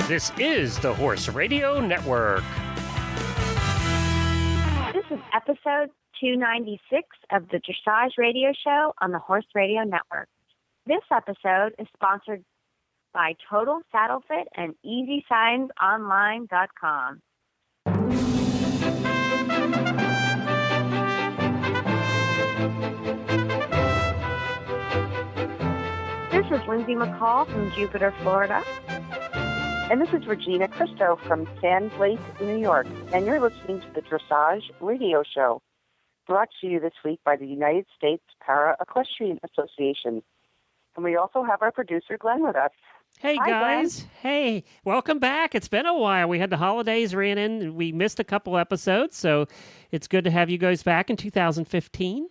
This is the Horse Radio Network. This is episode 296 of the Dressage Radio Show on the Horse Radio Network. This episode is sponsored by Total Saddle Fit and EasySignsOnline.com. This is Lindsay McCall from Jupiter, Florida. And this is Regina Cristo from Sand Lake, New York. And you're listening to the Dressage Radio Show, brought to you this week by the United States Para-Equestrian Association. And we also have our producer, Glenn, with us. Hey, Hi, guys. Glenn. Hey, welcome back. It's been a while. We had the holidays ran in. We missed a couple episodes, so it's good to have you guys back in 2015.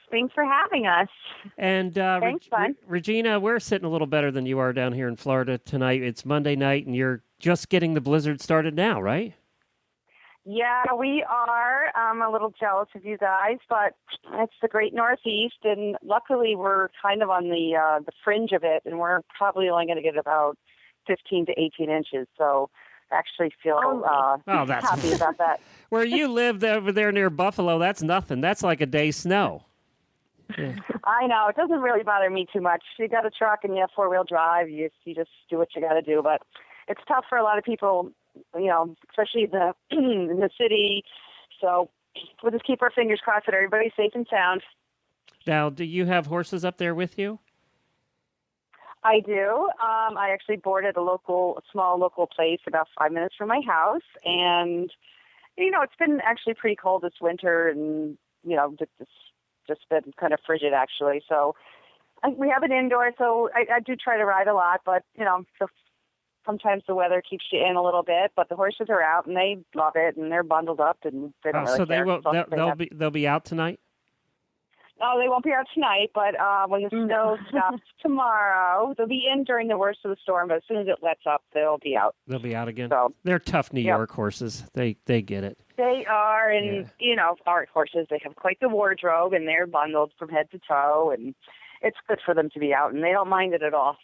Thanks for having us. And Thanks, Glenn. Regina, we're sitting a little better than you are down here in Florida tonight. It's Monday night, and you're just getting the blizzard started now, right? Yeah, we are. I'm a little jealous of you guys, but it's the great Northeast, and luckily we're kind of on the fringe of it, and we're probably only going to get about 15 to 18 inches, so I actually feel that's happy about that. Where you live over there near Buffalo, that's nothing. That's like a day's snow. Yeah. I know. It doesn't really bother me too much. You got a truck and you have four-wheel drive. You just do what you got to do, but it's tough for a lot of people, you know, especially in the city. So we'll just keep our fingers crossed that everybody's safe and sound. Now, do you have horses up there with you? I do. I actually board at a small local place about 5 minutes from my house. And, you know, it's been actually pretty cold this winter and, you know, it's just been kind of frigid, actually. So we have it indoor, so I do try to ride a lot, but, you know, sometimes the weather keeps you in a little bit, but the horses are out and they love it and they're bundled up and they don't really care. They'll be out tonight? No, they won't be out tonight, but when the snow stops tomorrow, they'll be in during the worst of the storm, but as soon as it lets up, they'll be out. They'll be out again? So, they're tough New York horses. They get it. They are, and, you know, our horses, they have quite the wardrobe, and they're bundled from head to toe, and it's good for them to be out, and they don't mind it at all.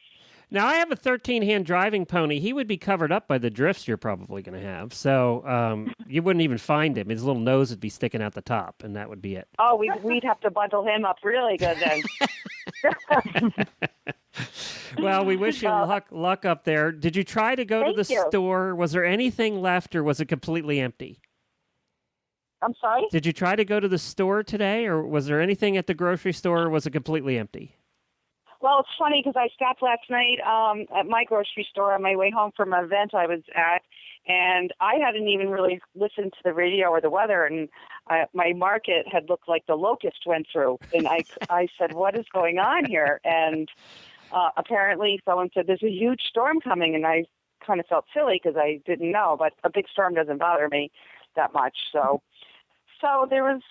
Now, I have a 13-hand driving pony. He would be covered up by the drifts you're probably going to have, so you wouldn't even find him. His little nose would be sticking out the top, and that would be it. Oh, we'd have to bundle him up really good then. Well, we wish you luck up there. Did you try to go to the store? Was there anything left, or was it completely empty? I'm sorry? Did you try to go to the store today, or was there anything at the grocery store, or was it completely empty? Well, it's funny because I stopped last night at my grocery store on my way home from an event I was at, and I hadn't even really listened to the radio or the weather, and my market had looked like the locust went through, and I said, what is going on here? And apparently someone said, there's a huge storm coming, and I kind of felt silly because I didn't know, but a big storm doesn't bother me that much, so it was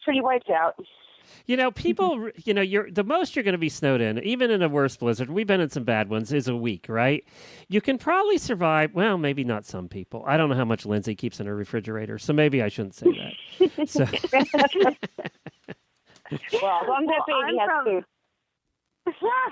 pretty wiped out. You know, people, you know, the most you're going to be snowed in, even in a worse blizzard, we've been in some bad ones, is a week, right? You can probably survive, well, maybe not some people. I don't know how much Lindsay keeps in her refrigerator, so maybe I shouldn't say that. Well, as long as that baby has food.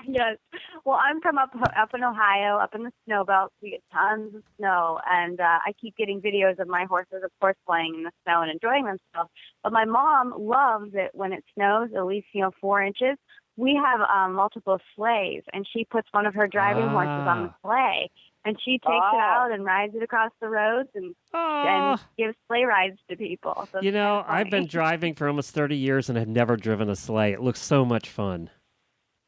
Yes. Well, I'm from up in Ohio, up in the snow belt. We get tons of snow, and I keep getting videos of my horses, of course, playing in the snow and enjoying themselves. But my mom loves it when it snows, at least, 4 inches. We have multiple sleighs, and she puts one of her driving horses on the sleigh, and she takes it out and rides it across the roads and gives sleigh rides to people. So I've been driving for almost 30 years and have never driven a sleigh. It looks so much fun.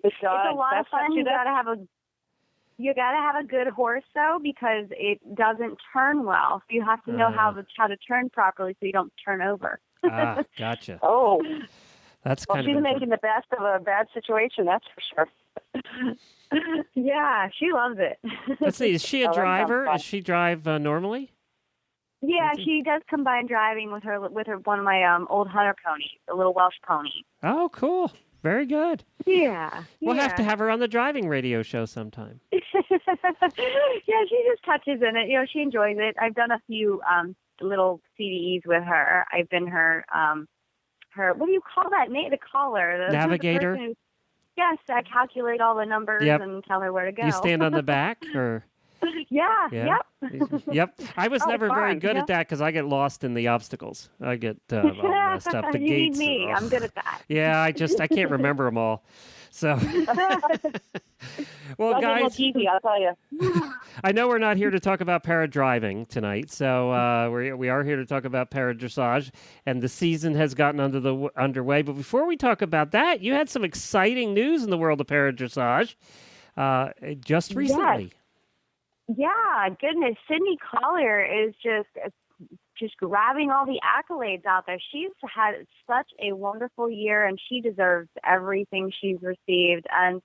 It's a lot of fun. You gotta have a good horse though, because it doesn't turn well. So you have to know how to turn properly so you don't turn over. Gotcha. Oh, that's she's making the best of a bad situation. That's for sure. Yeah, she loves it. Let's see. Is she a driver? Does she drive normally? Yeah, she does combine driving with her one of my old hunter ponies, a little Welsh pony. Oh, cool. Very good. Yeah. We'll have to have her on the driving radio show sometime. Yeah, she just touches in it. She enjoys it. I've done a few little CDEs with her. I've been her what do you call that? The caller. Navigator? Yes, I calculate all the numbers Yep. and tell her where to go. Do you stand on the back or? Yeah. Yeah. Yep. Yep. I was Oh, never very fun. good Yep. at that because I get lost in the obstacles. I get all messed up. The You need gates. me. I'm good at that. Yeah, I can't remember them all. So, well, Doesn't look guys, easy, I'll tell you. I know we're not here to talk about para-driving tonight, so we are here to talk about para-dressage, and the season has gotten underway. But before we talk about that, you had some exciting news in the world of para-dressage just recently. Yeah, goodness. Sydney Collier is just grabbing all the accolades out there. She's had such a wonderful year, and she deserves everything she's received. And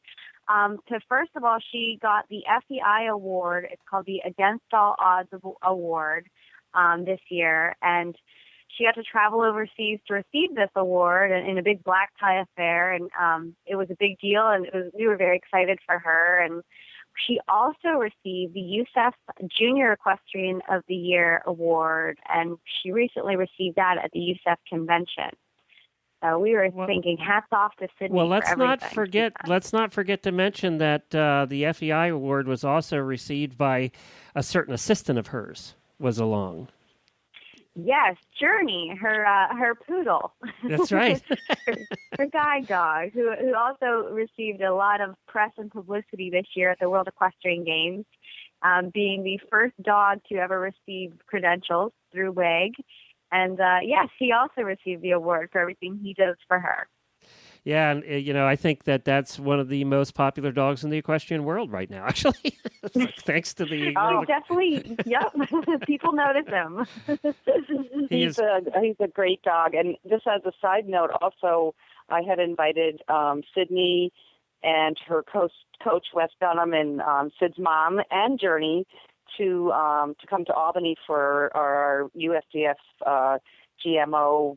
first of all, she got the FEI award. It's called the Against All Odds Award this year, and she got to travel overseas to receive this award in a big black tie affair, and it was a big deal, and we were very excited for her. And she also received the USEF Junior Equestrian of the Year award, and she recently received that at the USEF convention. So we were thinking, hats off to Sydney. Well, let's not forget to mention that the FEI award was also received by a certain assistant of hers was along. Yes, Journey, her poodle. That's right. her guide dog, who also received a lot of press and publicity this year at the World Equestrian Games, being the first dog to ever receive credentials through WEG. And yes, he also received the award for everything he does for her. Yeah, and I think that's one of the most popular dogs in the equestrian world right now, actually. Thanks to the definitely. Yep. People notice him. He's a great dog. And just as a side note, also, I had invited Sydney and her coach Wes Dunham and Sid's mom and Journey to come to Albany for our USDF GMO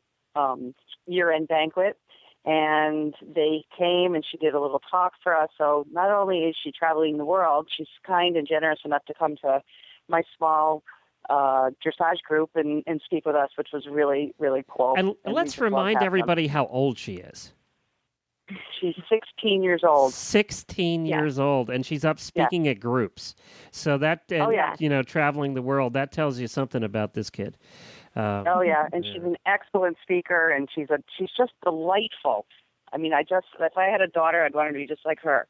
year-end banquet. And they came, and she did a little talk for us. So not only is she traveling the world, she's kind and generous enough to come to my small dressage group and speak with us, which was really, really cool. And let's remind everybody how old she is. She's 16 years old. 16 years old, and she's up speaking at groups. So that, traveling the world, that tells you something about this kid. She's an excellent speaker, and she's just delightful. I mean, if I had a daughter, I'd want her to be just like her.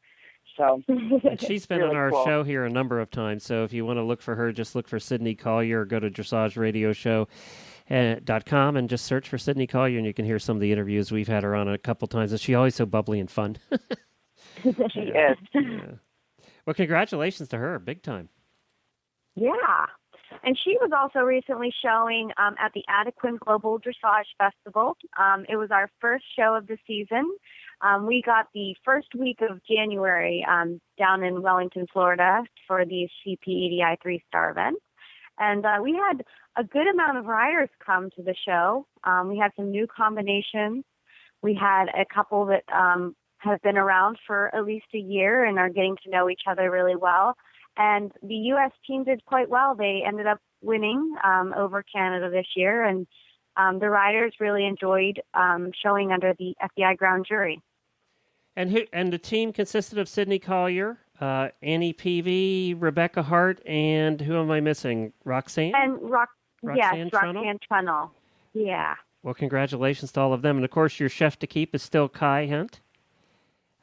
So and she's been really on our cool. show here a number of times. So if you want to look for her, just look for Sydney Collier, or go to DressageRadioShow.com and just search for Sydney Collier, and you can hear some of the interviews. We've had her on a couple times, and she's always so bubbly and fun. She is. Yeah. Well, congratulations to her, big time. Yeah. And she was also recently showing at the Adequan Global Dressage Festival. It was our first show of the season. We got the first week of January down in Wellington, Florida for the CP EDI 3-star event. And we had a good amount of riders come to the show. We had some new combinations. We had a couple that have been around for at least a year and are getting to know each other really well. And the U.S. team did quite well. They ended up winning over Canada this year, and the riders really enjoyed showing under the FEI ground jury. And the team consisted of Sydney Collier, Annie Peavy, Rebecca Hart, and who am I missing? Roxanne? And Roxanne Trunnell. Yeah. Well, congratulations to all of them. And, of course, your chef to keep is still Kai Hunt.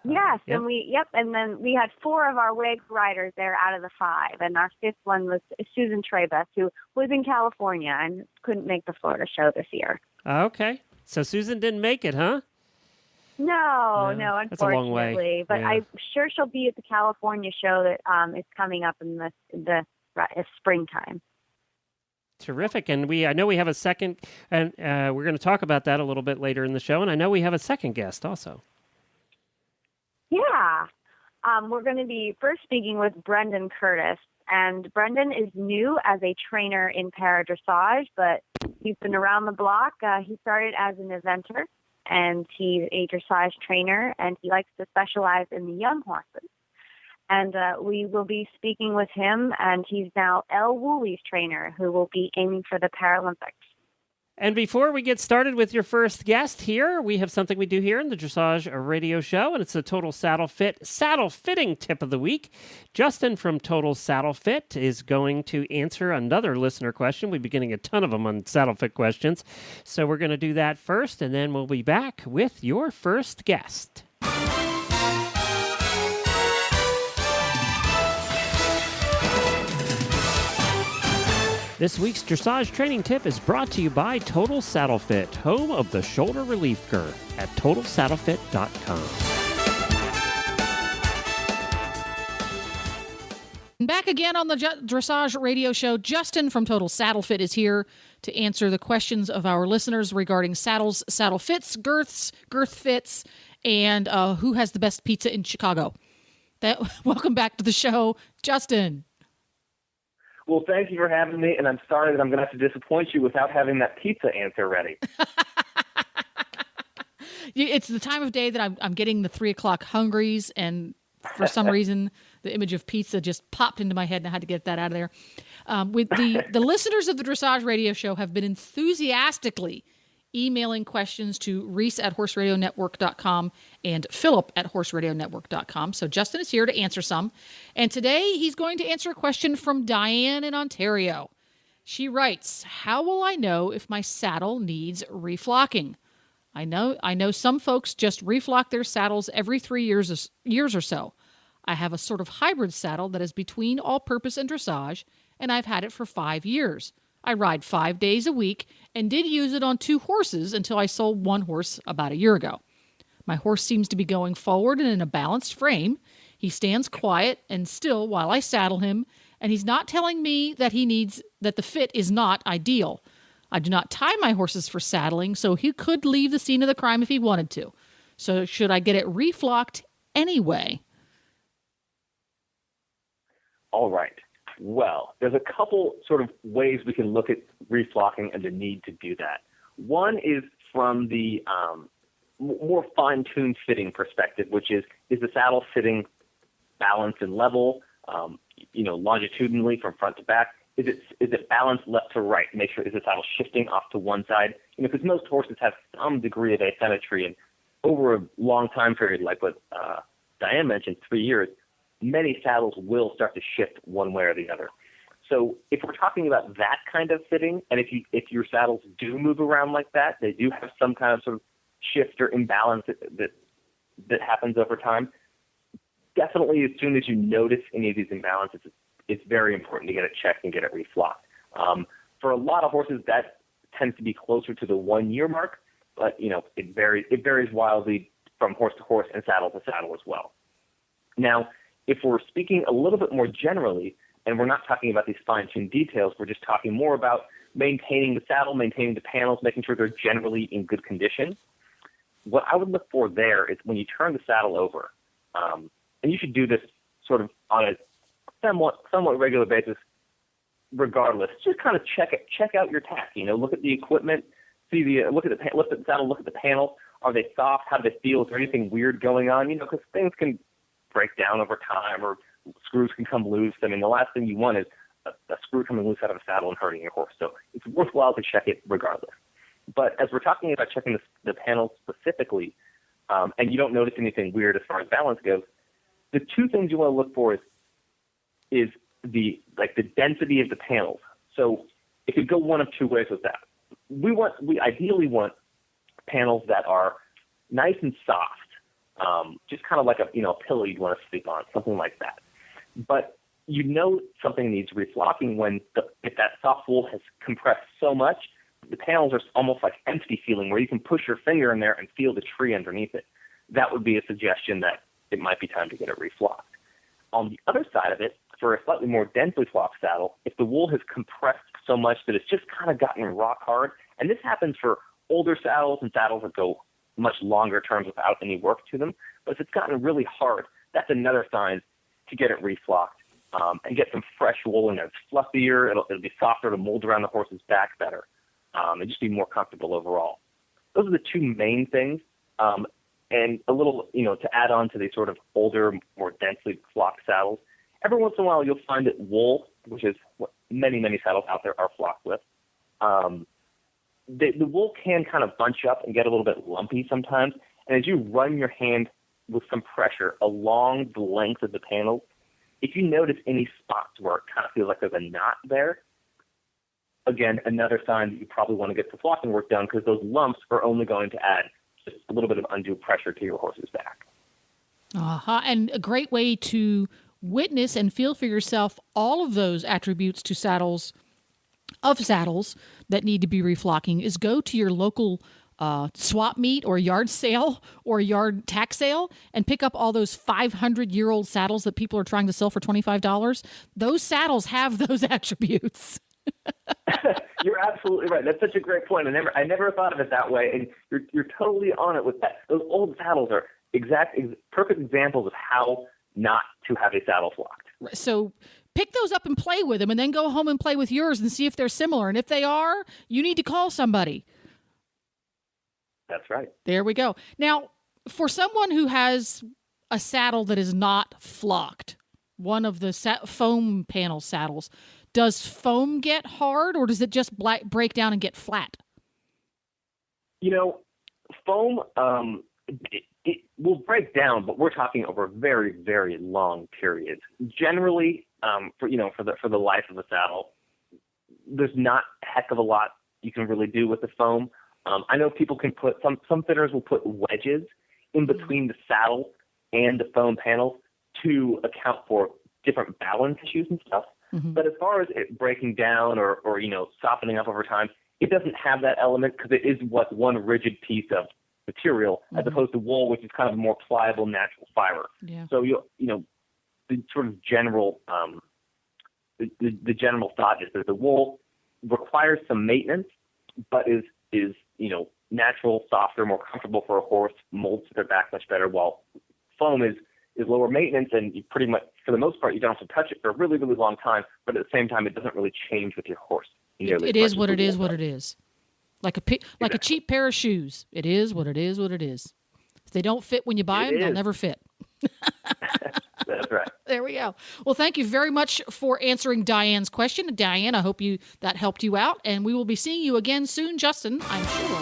Yes, and and then we had 4 of our WEG riders there out of the 5, and our 5th one was Susan Trebus, who was in California and couldn't make the Florida show this year. Okay, so Susan didn't make it, huh? No, unfortunately. That's a long way. But I'm sure she'll be at the California show that is coming up in the springtime. Terrific, and I know we have a second, and we're going to talk about that a little bit later in the show, and I know we have a second guest also. Yeah. We're going to be first speaking with Brendan Curtis. And Brendan is new as a trainer in para-dressage, but he's been around the block. He started as an eventer, and he's a dressage trainer, and he likes to specialize in the young horses. And we will be speaking with him, and he's now Elle Woolley's trainer, who will be aiming for the Paralympics. And before we get started with your first guest here, we have something we do here in the Dressage Radio Show, and it's a Total Saddle Fit saddle fitting tip of the week. Justin from Total Saddle Fit is going to answer another listener question. We've been getting a ton of them on saddle fit questions. So we're going to do that first, and then we'll be back with your first guest. This week's dressage training tip is brought to you by Total Saddle Fit, home of the shoulder relief girth at TotalSaddleFit.com. Back again on the Dressage Radio Show. Justin from Total Saddle Fit is here to answer the questions of our listeners regarding saddles, saddle fits, girths, girth fits, and who has the best pizza in Chicago. Welcome back to the show, Justin. Well, thank you for having me, and I'm sorry that I'm going to have to disappoint you without having that pizza answer ready. It's the time of day that I'm getting the 3 o'clock hungries, and for some reason, the image of pizza just popped into my head, and I had to get that out of there. With the listeners of the Dressage Radio Show have been enthusiastically emailing questions to Reese at horseradionetwork.com and Philip at horseradionetwork.com. So Justin is here to answer some. And today he's going to answer a question from Diane in Ontario. She writes, how will I know if my saddle needs reflocking? I know some folks just reflock their saddles every 3 years or so. I have a sort of hybrid saddle that is between all-purpose and dressage, and I've had it for 5 years. I ride 5 days a week and did use it on 2 horses until I sold 1 horse about a year ago. My horse seems to be going forward and in a balanced frame. He stands quiet and still while I saddle him, and he's not telling me that the fit is not ideal. I do not tie my horses for saddling, so he could leave the scene of the crime if he wanted to. So should I get it reflocked anyway? All right. Well, there's a couple sort of ways we can look at reflocking and the need to do that. One is from the more fine-tuned fitting perspective, which is the saddle sitting balanced and level, longitudinally from front to back? Is it balanced left to right? Make sure, is the saddle shifting off to one side? Because most horses have some degree of asymmetry, and over a long time period, like what Diane mentioned, 3 years, many saddles will start to shift one way or the other. So if we're talking about that kind of fitting, and if your saddles do move around like that, they do have some kind of sort of shift or imbalance that happens over time, definitely as soon as you notice any of these imbalances, it's very important to get it checked and get it reflocked. For a lot of horses, that tends to be closer to the 1 year mark, but it varies wildly from horse to horse and saddle to saddle as well. Now, if we're speaking a little bit more generally, and we're not talking about these fine-tuned details, we're just talking more about maintaining the saddle, maintaining the panels, making sure they're generally in good condition. What I would look for there is when you turn the saddle over, and you should do this sort of on a somewhat regular basis, regardless. Just kind of check out your tack. Look at the equipment, look at the saddle, look at the panels. Are they soft? How do they feel? Is there anything weird going on? Because things can break down over time, or screws can come loose. I mean, the last thing you want is a screw coming loose out of a saddle and hurting your horse. So it's worthwhile to check it regardless. But as we're talking about checking the panels specifically, and you don't notice anything weird as far as balance goes, the 2 things you want to look for is the density of the panels. So it could go one of 2 ways with that. We ideally want panels that are nice and soft. Just kind of like a pillow you'd want to sleep on, something like that. But something needs reflocking when if that soft wool has compressed so much, the panels are almost like empty feeling, where you can push your finger in there and feel the tree underneath it. That would be a suggestion that it might be time to get it reflocked. On the other side of it, for a slightly more densely flocked saddle, if the wool has compressed so much that it's just kind of gotten rock hard, and this happens for older saddles and saddles that go much longer terms without any work to them. But if it's gotten really hard, that's another sign to get it reflocked and get some fresh wool in there. It's fluffier, it'll be softer to mold around the horse's back better, and just be more comfortable overall. Those are the 2 main things. And a little, to add on to these sort of older, more densely flocked saddles, every once in a while you'll find that wool, which is what many saddles out there are flocked with, the wool can kind of bunch up and get a little bit lumpy sometimes. And as you run your hand with some pressure along the length of the panels, if you notice any spots where it kind of feels like there's a knot there, again, another sign that you probably want to get the flocking work done, because those lumps are only going to add just a little bit of undue pressure to your horse's back. And a great way to witness and feel for yourself all of those attributes to saddles that need to be reflocking is go to your local swap meet or yard sale or yard tax sale and pick up all those 500-year-old saddles that people are trying to sell for $25. Those saddles have those attributes. You're absolutely right. That's such a great point. I never thought of it that way, and you're totally on it with that. Those old saddles are perfect examples of how not to have a saddle flocked. So pick those up and play with them, and then go home and play with yours and see if they're similar. And if they are, you need to call somebody. That's right. There we go. Now, for someone who has a saddle that is not flocked, one of the foam panel saddles, does foam get hard, or does it just break down and get flat? Foam, it will break down, but we're talking over very, very long periods. Generally, for the life of a saddle, there's not a heck of a lot you can really do with the foam. I know people can put some fitters will put wedges in between the saddle and the foam panels to account for different balance issues and stuff. Mm-hmm. But as far as it breaking down or softening up over time, it doesn't have that element, because it is one rigid piece of material, as opposed to wool, which is kind of a more pliable, natural fiber. Yeah. So the sort of general the general thought is that the wool requires some maintenance, but is natural, softer, more comfortable for a horse, molds to their back much better, while foam is lower maintenance, and you pretty much, for the most part, you don't have to touch it for a really, really long time, but at the same time, it doesn't really change with your horse. It is what it is, what it is. Like a cheap pair of shoes. It is what it is, what it is. If they don't fit when you buy them, they'll never fit. That's right. There we go. Well, thank you very much for answering Diane's question. Diane, I hope that helped you out, and we will be seeing you again soon, Justin, I'm sure.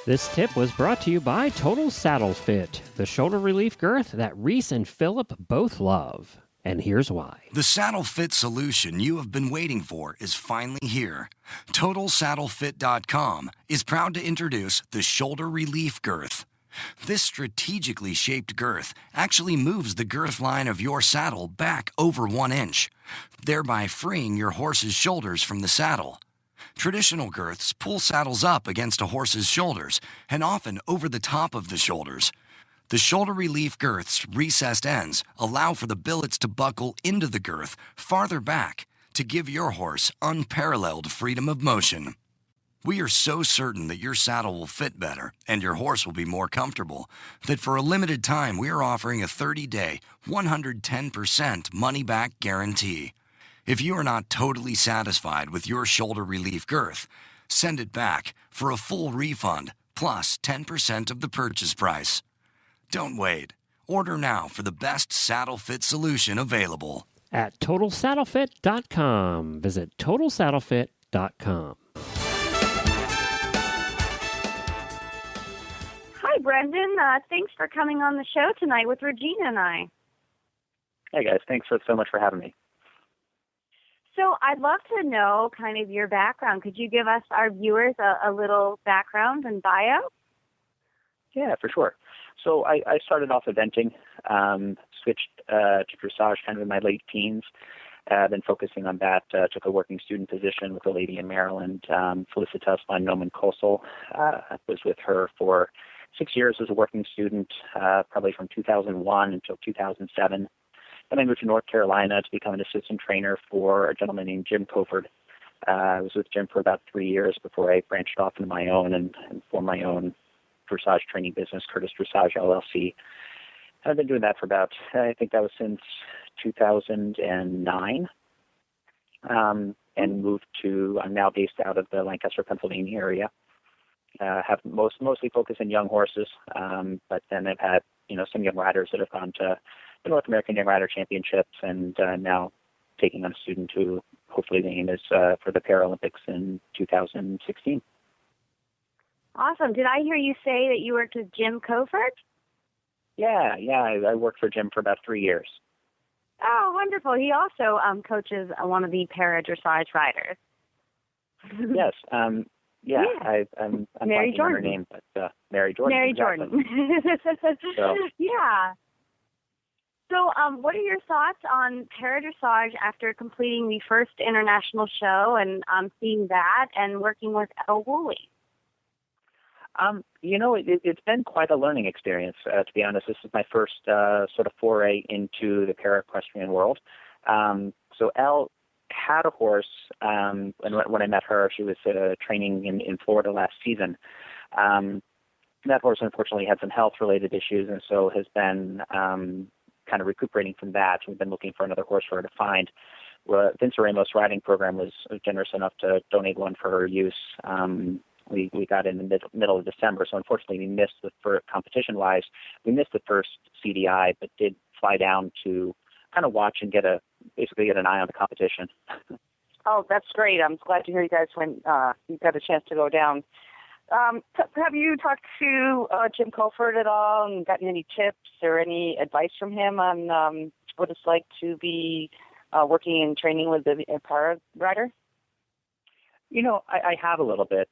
This tip was brought to you by Total Saddle Fit, the shoulder relief girth that Reese and Phillip both love. And here's why. The saddle fit solution you have been waiting for is finally here. TotalSaddleFit.com is proud to introduce the shoulder relief girth. This strategically shaped girth actually moves the girth line of your saddle back over 1 inch, thereby freeing your horse's shoulders from the saddle. Traditional girths pull saddles up against a horse's shoulders and often over the top of the shoulders. The shoulder relief girth's recessed ends allow for the billets to buckle into the girth farther back to give your horse unparalleled freedom of motion. We are so certain that your saddle will fit better and your horse will be more comfortable that for a limited time we are offering a 30-day, 110% money-back guarantee. If you are not totally satisfied with your shoulder relief girth, send it back for a full refund plus 10% of the purchase price. Don't wait. Order now for the best saddle fit solution available. At TotalSaddleFit.com. Visit TotalSaddleFit.com. Hi, Brendan. Thanks for coming on the show tonight with Regina and I. Hey, guys. Thanks so much for having me. So I'd love to know kind of your background. Could you give us, our viewers, a little background and bio? Yeah, for sure. So I started off eventing, switched to dressage kind of in my late teens, then focusing on that, took a working student position with a lady in Maryland, Felicitas von Nomen Kosel. I was with her for 6 years as a working student, probably from 2001 until 2007. Then I moved to North Carolina to become an assistant trainer for a gentleman named Jim Coford. I was with Jim for about 3 years before I branched off into my own and formed my own dressage training business, Curtis Dressage LLC. I've been doing that for about, I think that was since 2009, and moved to, I'm now based out of the Lancaster, Pennsylvania area. Have mostly focused on young horses, but then I've had, some young riders that have gone to the North American Young Rider Championships, and now taking on a student who hopefully the aim is for the Paralympics in 2016. Awesome. Did I hear you say that you worked with Jim Coford? Yeah. I worked for Jim for about 3 years. Oh, wonderful. He also coaches one of the para-dressage riders. Yes. I'm Mary blanking on her Jordan. name, but Mary Jordan. Mary exactly. Jordan. So. Yeah. So, what are your thoughts on para-dressage after completing the first international show and seeing that and working with Elle Woolley? It's been quite a learning experience, to be honest. This is my first sort of foray into the para-equestrian world. So Elle had a horse, and when I met her, she was training in Florida last season. That horse unfortunately had some health-related issues, and so has been kind of recuperating from that. We've been looking for another horse for her to find. Vince Ramos riding program was generous enough to donate one for her use. We got in the middle of December, so unfortunately we missed competition-wise. We missed the first CDI, but did fly down to kind of watch and basically get an eye on the competition. Oh, that's great. I'm glad to hear you guys you got a chance to go down. Have you talked to Jim Coford at all and gotten any tips or any advice from him on what it's like to be working and training with a para rider? I have a little bit.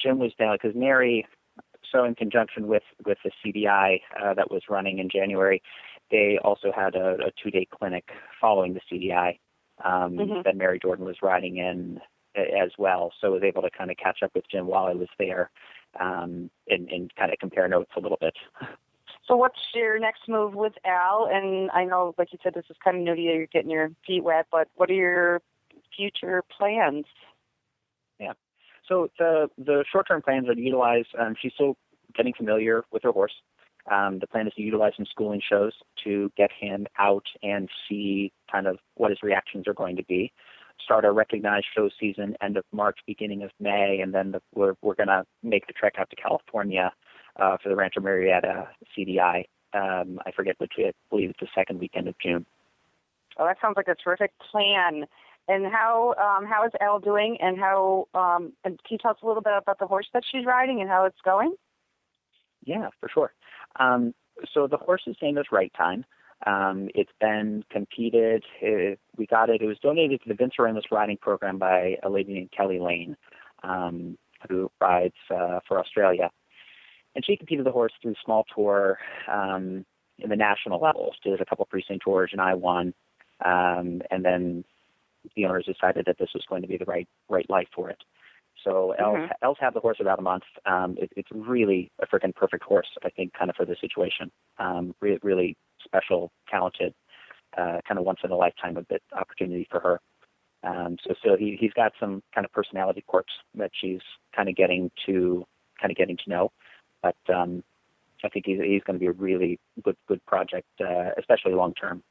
Jim was down because Mary, so in conjunction with the CDI that was running in January, they also had a 2-day clinic following the CDI that Mary Jordan was riding in as well. So I was able to kind of catch up with Jim while I was there and kind of compare notes a little bit. So what's your next move with Al? And I know, like you said, this is kind of new to you. You're getting your feet wet, but what are your future plans? Yeah. So the short-term plans are to utilize, she's still getting familiar with her horse. The plan is to utilize some schooling shows to get him out and see kind of what his reactions are going to be. Start a recognized show season end of March, beginning of May, and then we're going to make the trek out to California for the Rancho Marietta CDI. I forget which, I believe it's the second weekend of June. Oh, that sounds like a terrific plan. And how is Elle doing? And and can you tell us a little bit about the horse that she's riding and how it's going? Yeah, for sure. So the horse's name is Right Time. It's been competed. We got it. It was donated to the Vince Ramos riding program by a lady named Kelly Lane, who rides for Australia. And she competed the horse through small tour in the national levels. Did a couple precinct tours, and I won. And then the owners decided that this was going to be the right life for it. So Elle's had the horse about a month. It's really a freaking perfect horse, I think, kind of for the situation. Really special, talented, kind of once in a lifetime opportunity for her. So he's got some kind of personality quirks that she's kind of getting to know. But I think he's going to be a really good project, especially long term.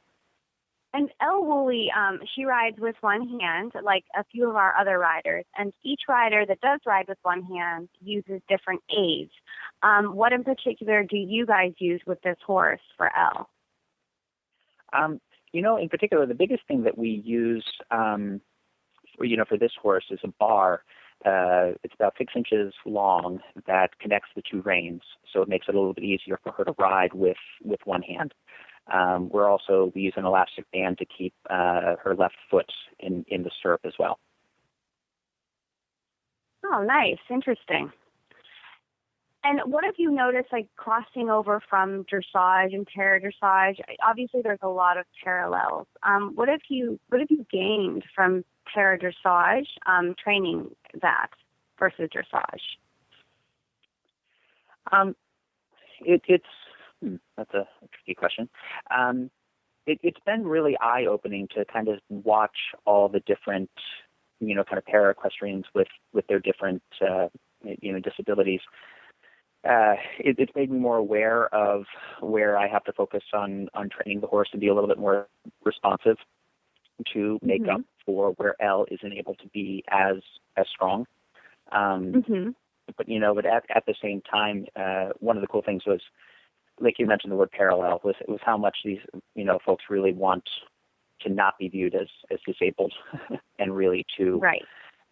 And Elle Woolley, she rides with one hand, like a few of our other riders. And each rider that does ride with one hand uses different aids. What in particular do you guys use with this horse for Elle? In particular, the biggest thing that we use, for this horse is a bar. It's about 6 inches long that connects the two reins, so it makes it a little bit easier for her to ride with one hand. We use an elastic band to keep her left foot in the stirrup as well. Oh, nice. Interesting. And what have you noticed, like, crossing over from dressage and para-dressage? Obviously, there's a lot of parallels. What have you gained from para-dressage, training that versus dressage? That's a tricky question. It's been really eye-opening to kind of watch all the different, kind of para-equestrians with their different, disabilities. It's made me more aware of where I have to focus on training the horse to be a little bit more responsive to make up for where Elle isn't able to be as strong. But at the same time, one of the cool things was, like you mentioned the word parallel, was how much these folks really want not be viewed as disabled and really to Right.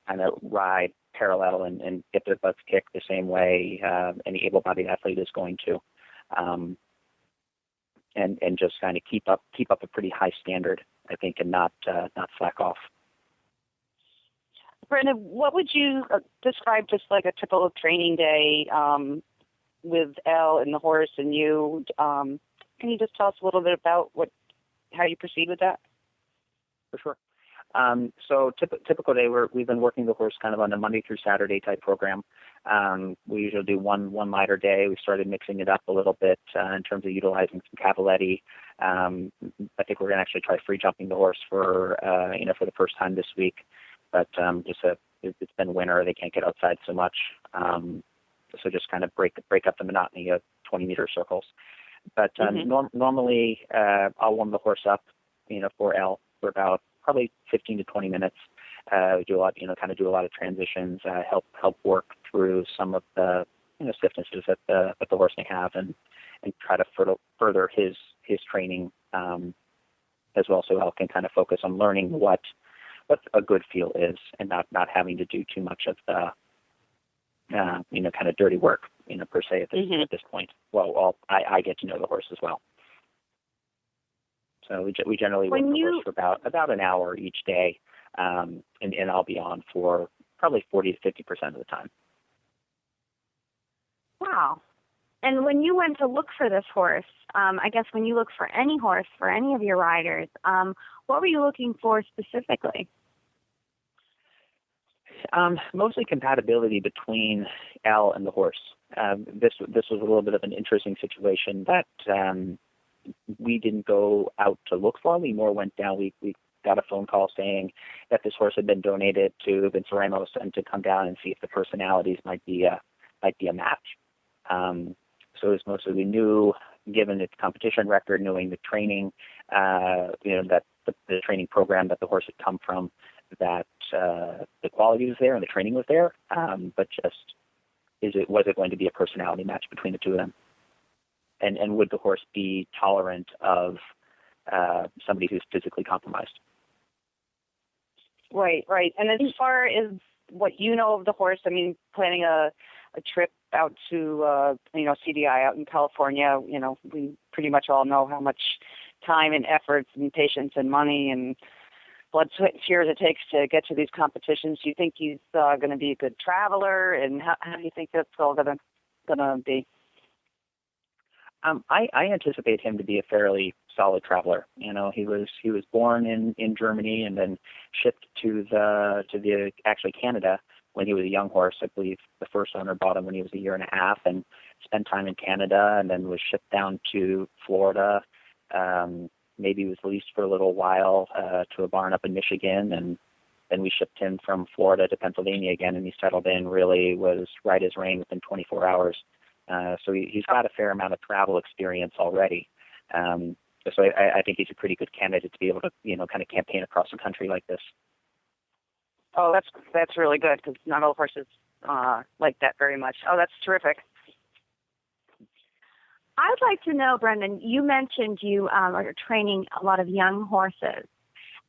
kind of ride parallel and get their butts kicked the same way any able-bodied athlete is going to, and just kind of keep up a pretty high standard, I think, and not slack off. Brandon, what would you describe just like a typical training day with Elle and the horse and you? Can you just tell us a little bit about how you proceed with that? For sure. So typical day, we've been working the horse kind of on a Monday through Saturday type program. We usually do one lighter day. We started mixing it up a little bit in terms of utilizing some cavaletti. I think we're going to actually try free jumping the horse for the first time this week. But it's been winter; they can't get outside so much. So just kind of break up the monotony of 20-meter circles. But normally, I'll warm the horse up, for Elle for about probably 15 to 20 minutes. Do a lot, do a lot of transitions, help work through some of the stiffnesses that the horse may have, and try to further his training as well, so Elle can kind of focus on learning what a good feel is, and not having to do too much of the kind of dirty work, per se at this point. Well, I get to know the horse as well. So we generally work the horse for about an hour each day, and I'll be on for probably 40 to 50% of the time. Wow. And when you went to look for this horse, I guess when you look for any horse, for any of your riders, what were you looking for specifically? Mostly compatibility between Elle and the horse. This was a little bit of an interesting situation that we didn't go out to look for. We more went down. We got a phone call saying that this horse had been donated to Vince Ramos, and to come down and see if the personalities might be a match. So it was mostly, we knew, given its competition record, knowing the training, that the training program that the horse had come from, that the quality was there and the training was there, but just was it going to be a personality match between the two of them, and would the horse be tolerant of somebody who's physically compromised? Right. And as far as what you know of the horse, I mean, planning a trip out to CDI out in California, we pretty much all know how much time and effort and patience and money and blood, sweat, and tears it takes to get to these competitions. Do you think he's going to be a good traveler, and how do you think that's all going to be? I anticipate him to be a fairly solid traveler. He was born in Germany and then shipped to the actually Canada when he was a young horse. I believe the first owner bought him when he was 1.5 years, and spent time in Canada, and then was shipped down to Florida. Maybe he was leased for a little while to a barn up in Michigan, and then we shipped him from Florida to Pennsylvania again, and he settled in, really was right as rain within 24 hours. So he's got a fair amount of travel experience already. So I think he's a pretty good candidate to be able to, kind of campaign across the country like this. Oh, that's really good, because not all horses like that very much. Oh, that's terrific. I'd like to know, Brendan, you mentioned you are training a lot of young horses.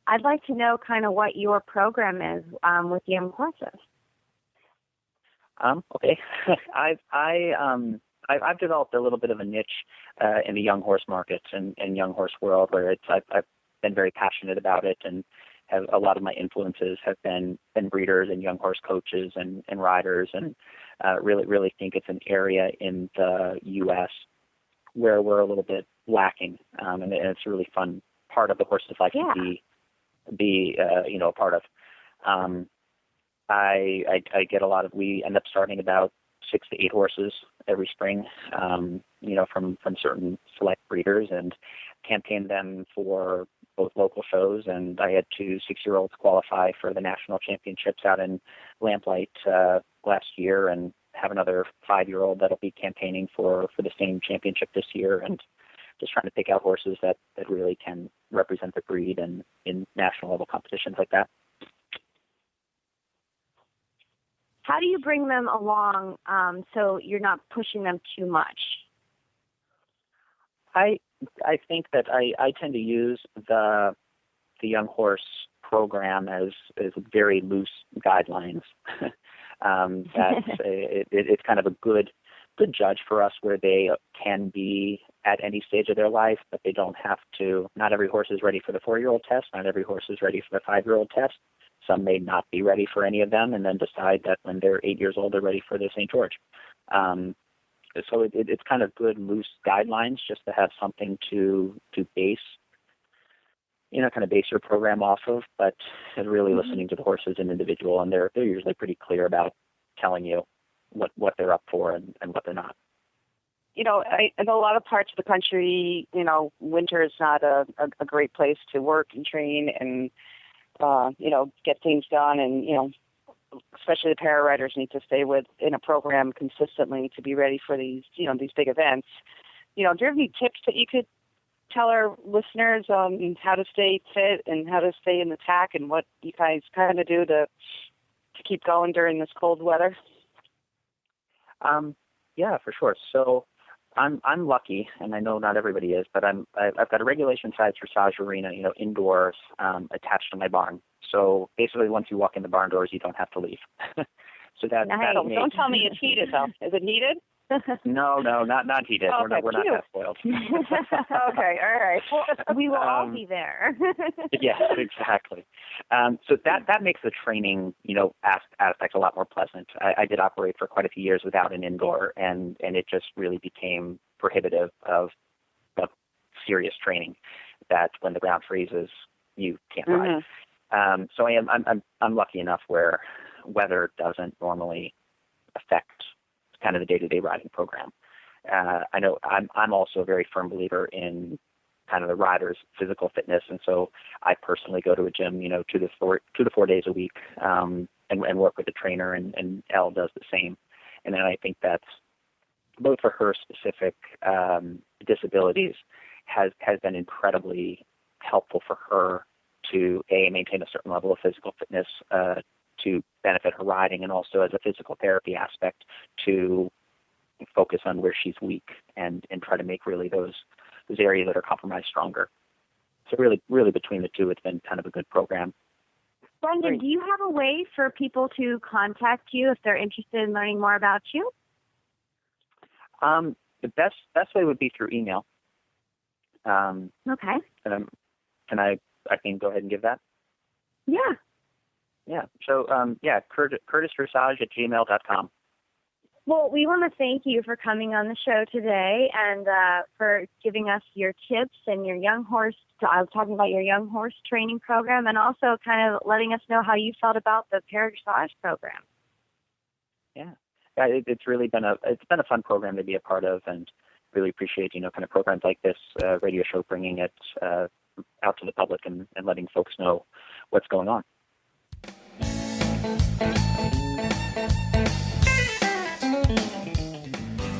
I'd like to know kind of what your program is with young horses. Okay. I've developed a little bit of a niche in the young horse market and young horse world, where I've been very passionate about it, and have a lot of my influences have been breeders and young horse coaches and riders, and really think it's an area in the U.S. where we're a little bit lacking, and it's a really fun part of the horse's life to be a part of. I get a lot of, we end up starting about 6 to 8 horses every spring, from certain select breeders, and campaign them for both local shows. And I had 2 6-year-olds qualify for the national championships out in Lamplight last year, and have another 5-year-old that'll be campaigning for the same championship this year, and just trying to pick out horses that really can represent the breed and in national level competitions like that. How do you bring them along so you're not pushing them too much? I think that I tend to use the young horse program as very loose guidelines. It's kind of a good judge for us where they can be at any stage of their life, but they don't have to. Not every horse is ready for the 4-year-old test. Not every horse is ready for the 5-year-old test. Some may not be ready for any of them, and then decide that when they're 8 years old, they're ready for the St. George. So it's kind of good loose guidelines just to have something to base, kind of base your program off of, but really listening to the horse as an individual, and they're usually pretty clear about telling you what they're up for and what they're not. In a lot of parts of the country, winter is not a great place to work and train and, get things done. And, especially the para riders need to stay in a program consistently to be ready for these big events. Do you have any tips that you could tell our listeners on how to stay fit and how to stay in the tack and what you guys kind of do to keep going during this cold weather? Yeah, for sure. So I'm lucky, and I know not everybody is, but I've got a regulation size dressage arena, indoors, attached to my barn. So basically, once you walk in the barn doors, you don't have to leave. So nice. Don't tell me it's heated though. Is it heated? No, not heated. Oh, we're not that spoiled. Okay, all right. Well, we will all be there. Yes, exactly. So that makes the training, aspect a lot more pleasant. I did operate for quite a few years without an indoor, and it just really became prohibitive of serious training. That when the ground freezes, you can't ride. So I'm lucky enough where weather doesn't normally affect kind of the day-to-day riding program. I know I'm also a very firm believer in kind of the rider's physical fitness, and so I personally go to a gym, 2 to 4 days a week, and work with a trainer, and Elle does the same. And then I think that's both for her specific disabilities has been incredibly helpful for her to maintain a certain level of physical fitness, to benefit her riding, and also as a physical therapy aspect to focus on where she's weak and try to make really those areas that are compromised stronger. So really between the two, it's been kind of a good program. Brendan, do you have a way for people to contact you if they're interested in learning more about you? The best way would be through email. Okay. Can I can go ahead and give that? Yeah. Yeah. So, curtisdressage@gmail.com. Well, we want to thank you for coming on the show today and for giving us your tips and your young horse. I was talking about your young horse training program, and also kind of letting us know how you felt about the Para-Dressage program. Yeah. It's really been a fun program to be a part of, and really appreciate kind of programs like this radio show, bringing it out to the public and letting folks know what's going on.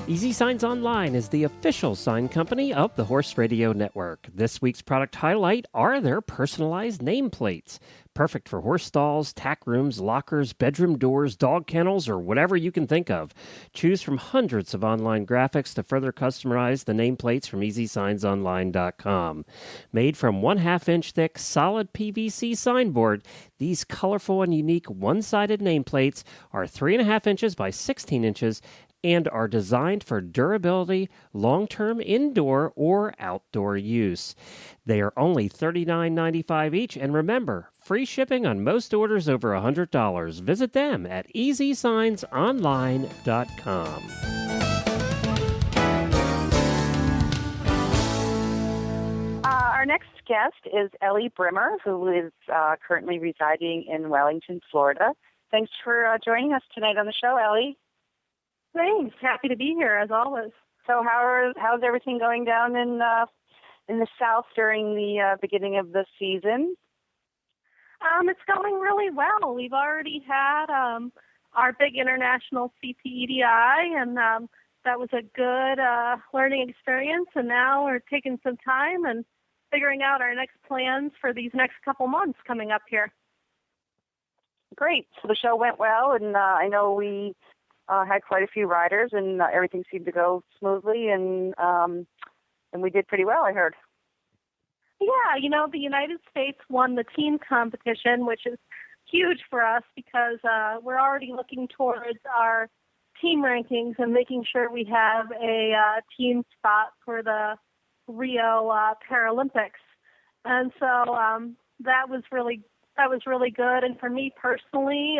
Easy Signs Online is the official sign company of the Horse Radio Network. This week's product highlight are their personalized nameplates. Perfect for horse stalls, tack rooms, lockers, bedroom doors, dog kennels, or whatever you can think of. Choose from hundreds of online graphics to further customize the nameplates from EasySignsOnline.com. Made from 1/2 inch thick solid PVC signboard, these colorful and unique one-sided nameplates are 3.5 inches by 16 inches and are designed for durability, long-term indoor or outdoor use. They are only $39.95 each, and remember, free shipping on most orders over $100. Visit them at EasySignsOnline.com. Our next guest is Ellie Brimmer, who is currently residing in Wellington, Florida. Thanks for joining us tonight on the show, Ellie. Thanks. Happy to be here, as always. So how's everything going down in the South during the beginning of the season? It's going really well. We've already had our big international CPEDI, and that was a good learning experience. And now we're taking some time and figuring out our next plans for these next couple months coming up here. Great. So the show went well, and I know we had quite a few riders, and everything seemed to go smoothly, and we did pretty well, I heard. Yeah, the United States won the team competition, which is huge for us because we're already looking towards our team rankings and making sure we have a team spot for the Rio Paralympics. And so that was really good. And for me personally,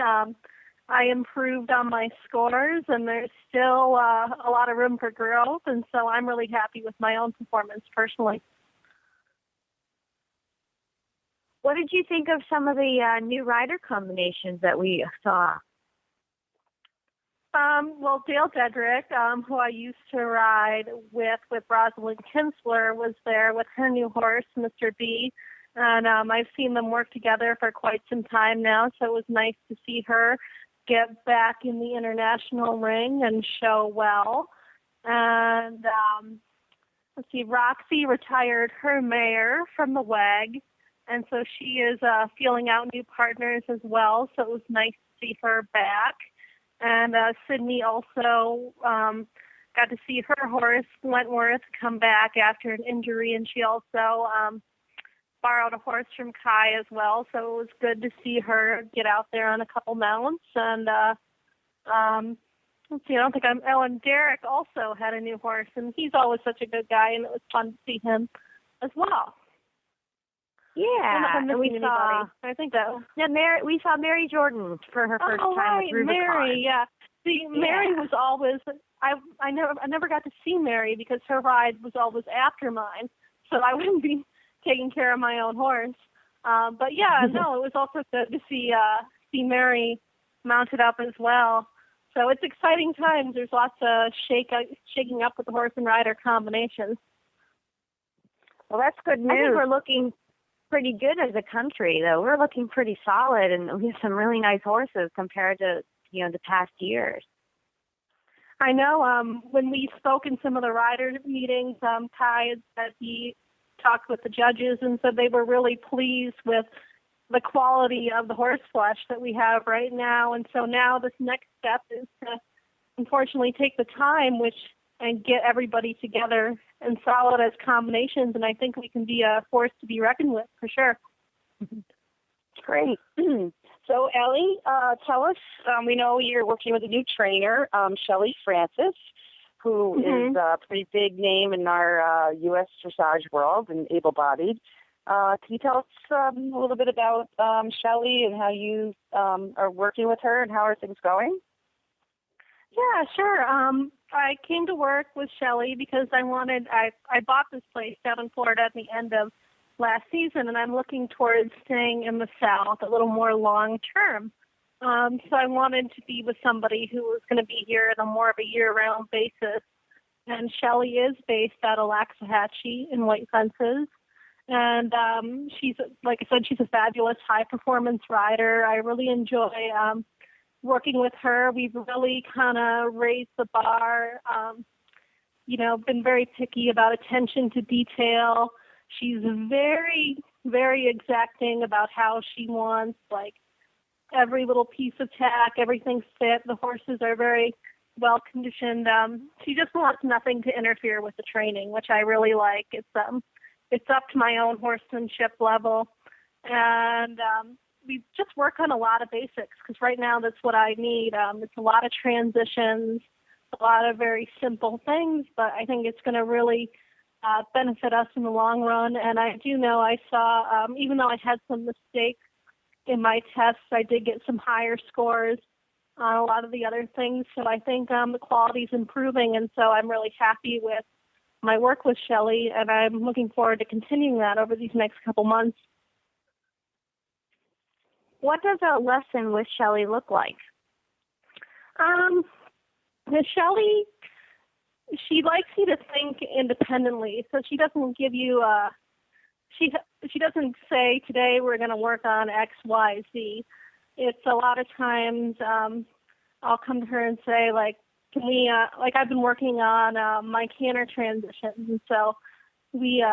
I improved on my scores, and there's still a lot of room for growth. And so I'm really happy with my own performance personally. What did you think of some of the new rider combinations that we saw? Well, Dale Dedrick, who I used to ride with Rosalind Kinsler, was there with her new horse, Mr. B. And I've seen them work together for quite some time now, so it was nice to see her get back in the international ring and show well. And let's see, Roxy retired her mare from the WAG, and so she is feeling out new partners as well, so it was nice to see her back. And Sydney also got to see her horse, Wentworth, come back after an injury, and she also borrowed a horse from Kai as well, so it was good to see her get out there on a couple mounts. And let's see, and Derek also had a new horse, and he's always such a good guy, and it was fun to see him as well. Yeah, and we saw. I think that. Yeah, we saw Mary Jordan for her first time with Rubicon. Mary. Yeah, see, Mary was always. I never got to see Mary because her ride was always after mine, so I wouldn't be taking care of my own horse. But yeah, no, it was also good to see Mary mounted up as well. So it's exciting times. There's lots of shaking up with the horse and rider combinations. Well, that's good news. I think we're looking pretty good as a country, though. We're looking pretty solid, and we have some really nice horses compared to the past years. I know. When we spoke in some of the rider meetings, Kai had said he talked with the judges and said they were really pleased with the quality of the horse flesh that we have right now. And so now this next step is to unfortunately take the time and get everybody together and solid as combinations. And I think we can be a force to be reckoned with for sure. Great. So Ellie, tell us, we know you're working with a new trainer, Shelley Francis, who is a pretty big name in our U.S. dressage world and able-bodied. Can you tell us a little bit about Shelley and how you are working with her and how are things going? Yeah, sure. I came to work with Shelley because I bought this place down in Florida at the end of last season, and I'm looking towards staying in the South a little more long-term. So I wanted to be with somebody who was going to be here on a more of a year-round basis. And Shelley is based out of Waxahachie in White Fences. And she's, like I said, she's a fabulous high-performance rider. I really enjoy working with her. We've really kind of raised the bar, been very picky about attention to detail. She's very, very exacting about how she wants, every little piece of tack, everything's fit. The horses are very well conditioned. She just wants nothing to interfere with the training, which I really like. It's up to my own horsemanship level, and we just work on a lot of basics because right now that's what I need. It's a lot of transitions, a lot of very simple things, but I think it's going to really benefit us in the long run. And I do know I saw, even though I had some mistakes in my tests, I did get some higher scores on a lot of the other things. So I think the quality is improving, and so I'm really happy with my work with Shelley, and I'm looking forward to continuing that over these next couple months. What does a lesson with Shelley look like? With Shelley, she likes you to think independently, so she doesn't give you she doesn't say today we're going to work on X, Y, Z. It's a lot of times I'll come to her and say, can we, I've been working on my canter transitions, and so we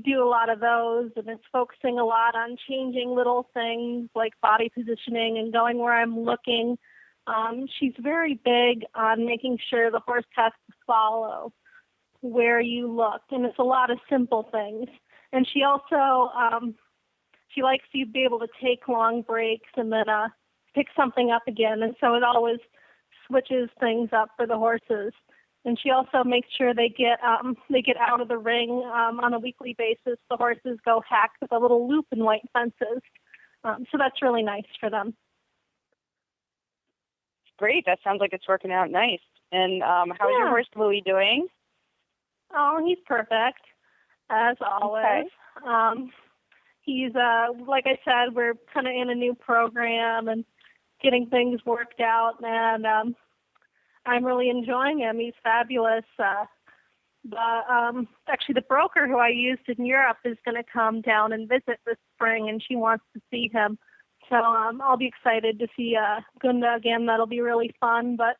do a lot of those, and it's focusing a lot on changing little things like body positioning and going where I'm looking. She's very big on making sure the horse has to follow where you look, and it's a lot of simple things. And she also she likes to be able to take long breaks and then pick something up again. And so it always switches things up for the horses. And she also makes sure they get out of the ring on a weekly basis. The horses go hack with a little loop and white fences. So that's really nice for them. Great. That sounds like it's working out nice. And how's your horse Louie doing? Oh, he's perfect, as always. Okay. He's, like I said, we're kind of in a new program and getting things worked out, and I'm really enjoying him. He's fabulous. Actually, the broker who I used in Europe is going to come down and visit this spring, and she wants to see him. So I'll be excited to see Gunda again. That'll be really fun. But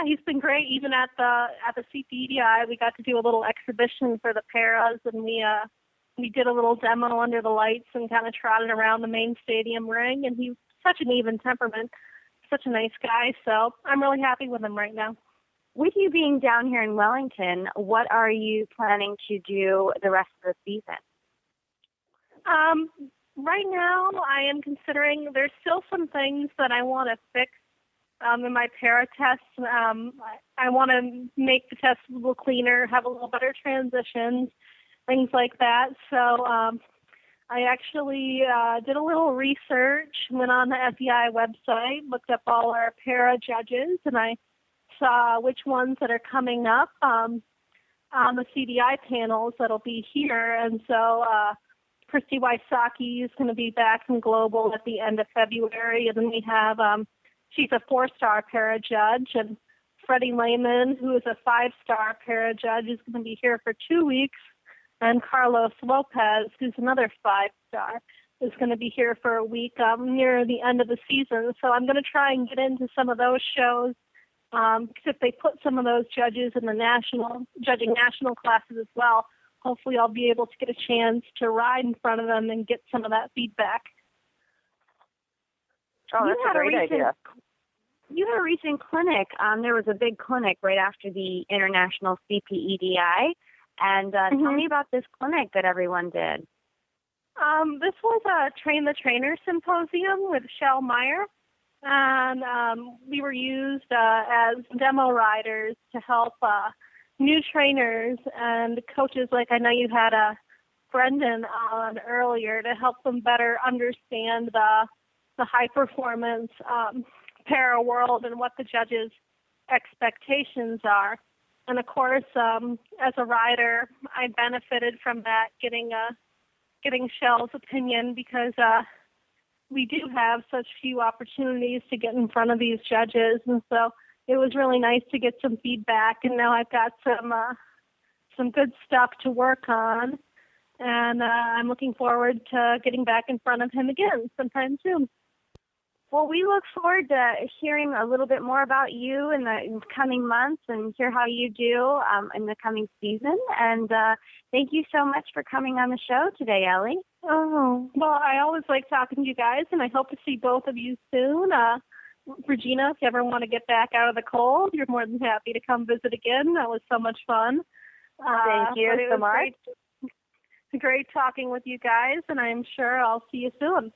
he's been great. Even at the CPEDI, we got to do a little exhibition for the paras, and we did a little demo under the lights and kind of trotted around the main stadium ring. And he's such an even temperament, such a nice guy. So I'm really happy with him right now. With you being down here in Wellington, what are you planning to do the rest of the season? Right now, I am considering there's still some things that I want to fix in my para tests. I want to make the tests a little cleaner, have a little better transitions, things like that. So I actually did a little research, went on the FEI website, looked up all our para judges, and I saw which ones that are coming up on the CDI panels that'll be here. And so Christy Wysocki is going to be back from Global at the end of February. And then we have, she's a 4-star para judge. And Freddie Lehman, who is a 5-star para judge, is going to be here for 2 weeks. And Carlos Lopez, who's another 5-star, is going to be here for a week near the end of the season. So I'm going to try and get into some of those shows. Because if they put some of those judges in the judging national classes as well, hopefully I'll be able to get a chance to ride in front of them and get some of that feedback. Oh, that's a great idea. You had a recent clinic. There was a big clinic right after the International CPEDI. And tell me about this clinic that everyone did. This was a Train the Trainer symposium with Shell Meyer. And we were used as demo riders to help new trainers and coaches. Like I know you had Brendan on earlier to help them better understand the high performance para world and what the judges' expectations are. And of course, as a rider, I benefited from that, getting Shell's opinion because we do have such few opportunities to get in front of these judges, and so it was really nice to get some feedback. And now I've got some good stuff to work on, and I'm looking forward to getting back in front of him again sometime soon. Well, we look forward to hearing a little bit more about you in the coming months and hear how you do in the coming season. And thank you so much for coming on the show today, Ellie. Oh, well, I always like talking to you guys, and I hope to see both of you soon. Regina, if you ever want to get back out of the cold, you're more than happy to come visit again. That was so much fun. Thank you so much. Great talking with you guys, and I'm sure I'll see you soon.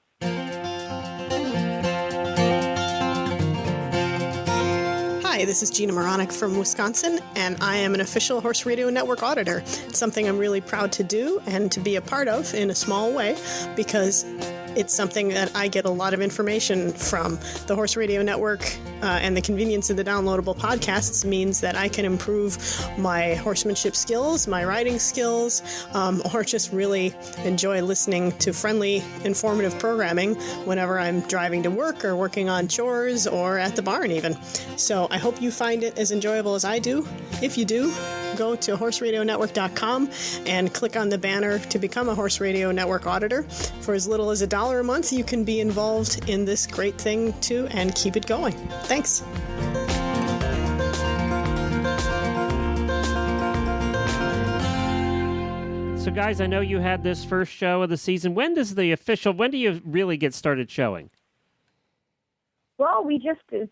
Hi, this is Gina Moronic from Wisconsin, and I am an official Horse Radio Network auditor. It's something I'm really proud to do and to be a part of in a small way because it's something that I get a lot of information from. The Horse Radio Network and the convenience of the downloadable podcasts means that I can improve my horsemanship skills, my riding skills, or just really enjoy listening to friendly, informative programming whenever I'm driving to work or working on chores or at the barn even. So I hope you find it as enjoyable as I do. If you do, go to horseradionetwork.com and click on the banner to become a Horse Radio Network auditor. For as little as $1 a month, you can be involved in this great thing too and keep it going. Thanks. So, guys, I know you had this first show of the season. When do you really get started showing? Well,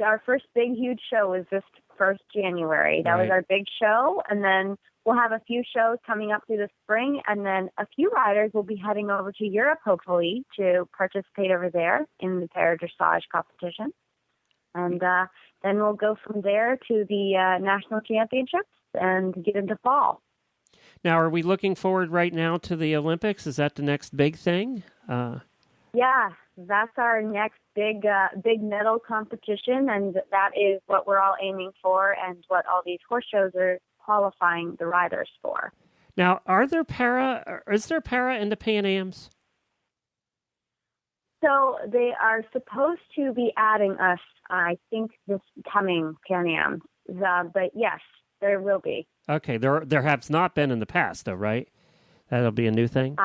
our first big, huge show was just 1st January. That was Right. our big show, and then we'll have a few shows coming up through the spring, and then a few riders will be heading over to Europe, hopefully, to participate over there in the Para-Dressage competition. And then we'll go from there to the national championships and get into fall. Now, are we looking forward right now to the Olympics? Is that the next big thing? Yeah, that's our next big medal competition, and that is what we're all aiming for and what all these horse shows are qualifying the riders for. Now, is there para in the Pan Ams? So they are supposed to be adding us, I think, this coming Pan Am. But yes, there will be. Okay, there has not been in the past, though, right? That'll be a new thing?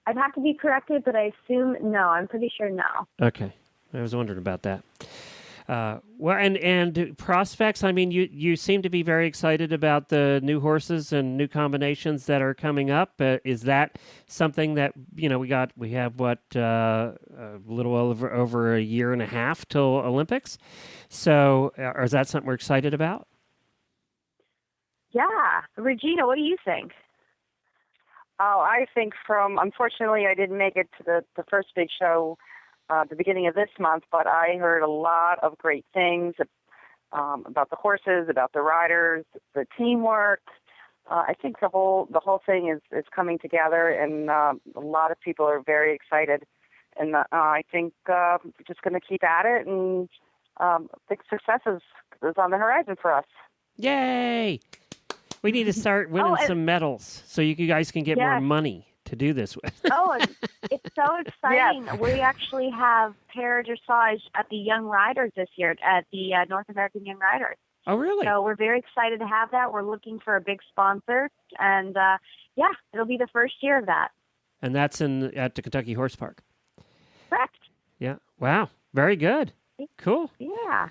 I'd have to be corrected, but I assume no. I'm pretty sure no. Okay. I was wondering about that. Well, and prospects, I mean, you seem to be very excited about the new horses and new combinations that are coming up. Is that something that, we have a little over a year and a half till Olympics. So is that something we're excited about? Yeah. Regina, what do you think? Oh, I think unfortunately, I didn't make it to the first big show the beginning of this month, but I heard a lot of great things about the horses, about the riders, the teamwork. I think the whole thing is coming together, and a lot of people are very excited. And I think we're just going to keep at it, and big success is on the horizon for us. Yay! We need to start winning some medals so you guys can get more money to do this with. Oh, it's so exciting. Yes. We actually have Para-Dressage at the Young Riders this year, at the North American Young Riders. Oh, really? So we're very excited to have that. We're looking for a big sponsor, and it'll be the first year of that. And that's at the Kentucky Horse Park. Correct. Yeah. Wow. Very good. Cool. Yeah.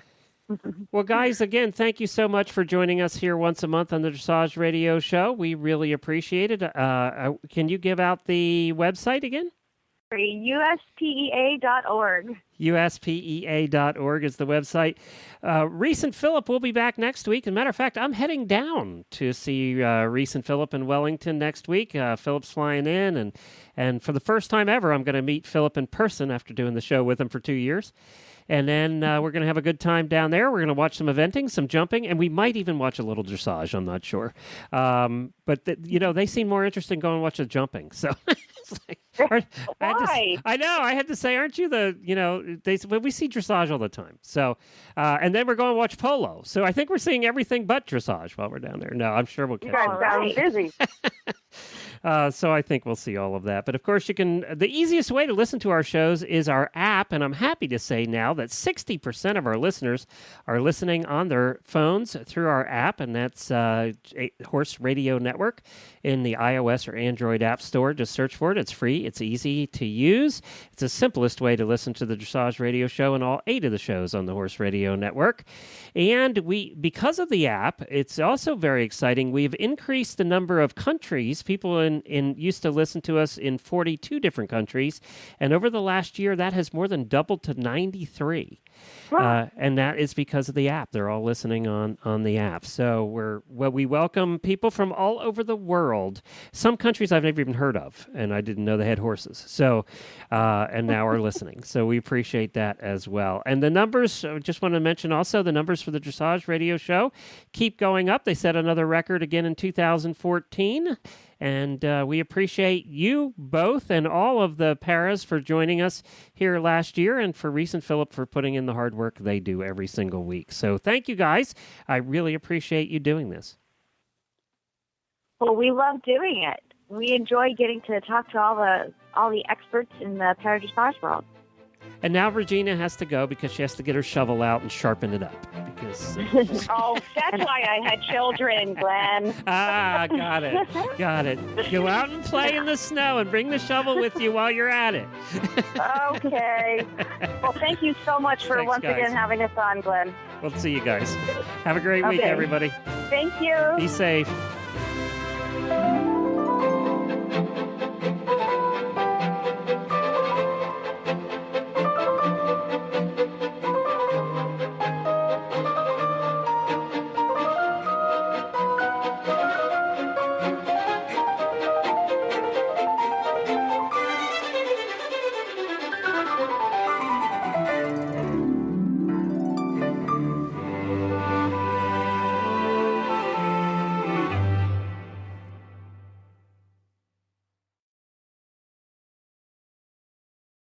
Well, guys, again, thank you so much for joining us here once a month on the Dressage Radio Show. We really appreciate it. Can you give out the website again? USPEA.org. USPEA.org is the website. Reese and Phillip will be back next week. As a matter of fact, I'm heading down to see Reese and Phillip in Wellington next week. Phillip's flying in, and for the first time ever, I'm going to meet Phillip in person after doing the show with him for 2 years. And then we're going to have a good time down there. We're going to watch some eventing, some jumping, and we might even watch a little dressage. I'm not sure. But they seem more interested in going and watch the jumping. So Why? I know. I had to say, aren't you we see dressage all the time. So, and then we're going to watch polo. So I think we're seeing everything but dressage while we're down there. No, I'm sure we'll catch You guys sound busy. So I think we'll see all of that. But of course, the easiest way to listen to our shows is our app. And I'm happy to say now that 60% of our listeners are listening on their phones through our app. And that's Horse Radio Network in the iOS or Android App Store. Just search for it. It's free. It's easy to use. It's the simplest way to listen to the Dressage Radio Show and all 8 of the shows on the Horse Radio Network. And because of the app, it's also very exciting. We've increased the number of countries. People used to listen to us in 42 different countries. And over the last year, that has more than doubled to 93. Wow. And that is because of the app. They're all listening on the app. So we welcome people from all over the world. Some countries I've never even heard of, and I didn't know they had horses. So, and now are listening. So we appreciate that as well. And the numbers, I just want to mention also, the numbers for the Dressage Radio Show keep going up. They set another record again in 2014. And we appreciate you both and all of the paras for joining us here last year, and for Reese and Phillip for putting in the hard work they do every single week. So thank you, guys. I really appreciate you doing this. Well, we love doing it. We enjoy getting to talk to all the experts in the Para-Dressage world. And now Regina has to go because she has to get her shovel out and sharpen it up. Because Oh, that's why I had children, Glenn. Got it. Go out and play in the snow and bring the shovel with you while you're at it. Okay. Well, thank you so much for Thanks, guys. again having us on, Glenn. We'll see you guys. Have a great week, everybody. Thank you. Be safe.